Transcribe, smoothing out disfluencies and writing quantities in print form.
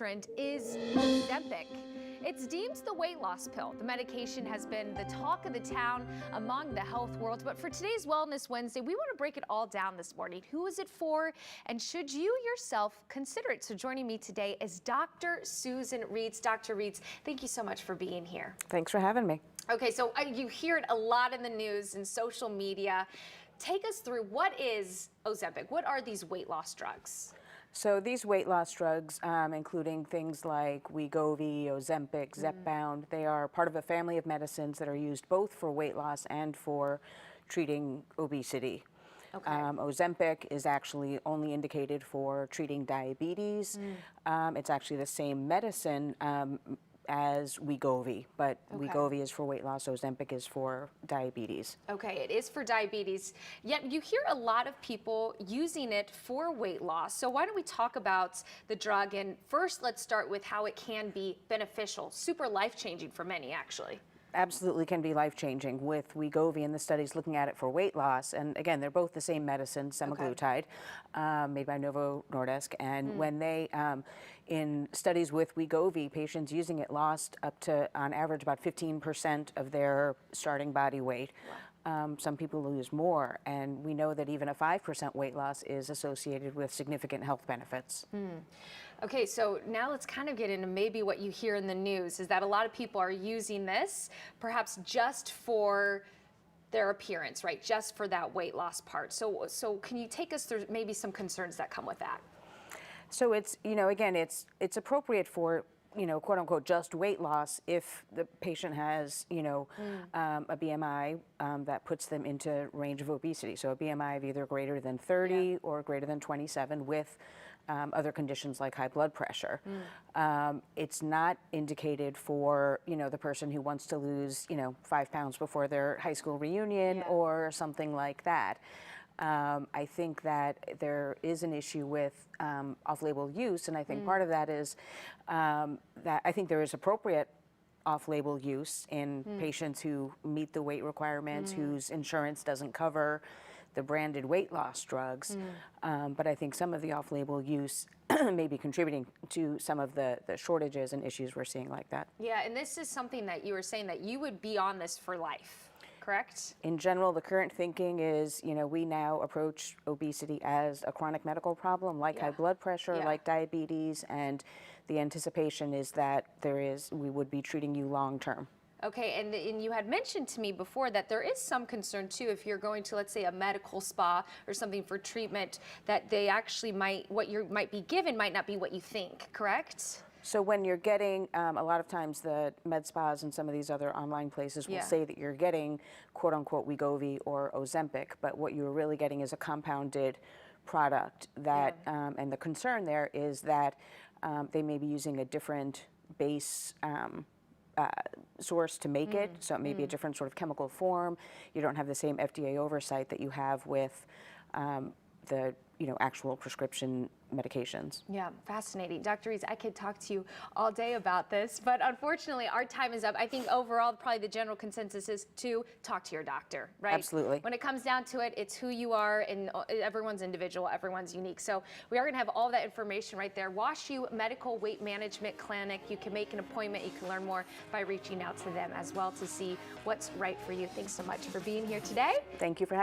trend is Ozempic. It's deemed the weight loss pill. The medication has been the talk of the town among the health world. But for today's Wellness Wednesday, we want to break it all down this morning. Who is it for? And should you yourself consider it? So joining me today is Dr. Susan Reeds. Dr. Reeds, thank you so much for being here. Thanks for having me. Okay, so you hear it a lot in the news and social media. Take us through, what is Ozempic? What are these weight loss drugs? So these weight loss drugs, including things like Wegovy, Ozempic, Zepbound, they are part of a family of medicines that are used both for weight loss and for treating obesity. Okay. Ozempic is actually only indicated for treating diabetes. It's actually the same medicine as Wegovy, but Wegovy is for weight loss, Ozempic is for diabetes. Okay, it is for diabetes, yet you hear a lot of people using it for weight loss. So why don't we talk about the drug, and first let's start with how it can be beneficial, super life-changing for many actually. Absolutely can be life-changing with Wegovy and the studies looking at it for weight loss. And again, they're both the same medicine, semaglutide, made by Novo Nordisk. And when they, in studies with Wegovy, patients using it lost up to, on average, about 15% of their starting body weight. Some people lose more, and we know that even a 5% weight loss is associated with significant health benefits. Okay, so now let's kind of get into maybe what you hear in the news is that a lot of people are using this perhaps just for their appearance, right? Just for that weight loss part. So can you take us through maybe some concerns that come with that? So it's, again, it's appropriate for, quote unquote, just weight loss if the patient has, a BMI that puts them into range of obesity. So a BMI of either greater than 30 or greater than 27 with other conditions like high blood pressure. It's not indicated for, the person who wants to lose, 5 pounds before their high school reunion or something like that. I think that there is an issue with off-label use, and I think part of that is that I think there is appropriate off-label use in patients who meet the weight requirements, whose insurance doesn't cover the branded weight loss drugs. But I think some of the off-label use may be contributing to some of the shortages and issues we're seeing like that. Yeah, and this is something that you were saying that you would be on this for life. Correct? In general, the current thinking is, we now approach obesity as a chronic medical problem, like high blood pressure, like diabetes, and the anticipation is that we would be treating you long term. Okay, and you had mentioned to me before that there is some concern too if you're going to, let's say, a medical spa or something for treatment, that they actually what you might be given might not be what you think, correct? So when you're getting, a lot of times the med spas and some of these other online places will say that you're getting quote unquote Wegovy or Ozempic, but what you're really getting is a compounded product that, and the concern there is that they may be using a different base source to make it, so it may be a different sort of chemical form. You don't have the same FDA oversight that you have with the actual prescription medications. Yeah, fascinating. Dr. Reeds, I could talk to you all day about this, but unfortunately our time is up. I think overall probably the general consensus is to talk to your doctor, right? Absolutely. When it comes down to it, it's who you are, and everyone's individual, everyone's unique. So we are going to have all that information right there. WashU Medical Weight Management Clinic. You can make an appointment. You can learn more by reaching out to them as well to see what's right for you. Thanks so much for being here today. Thank you for having me.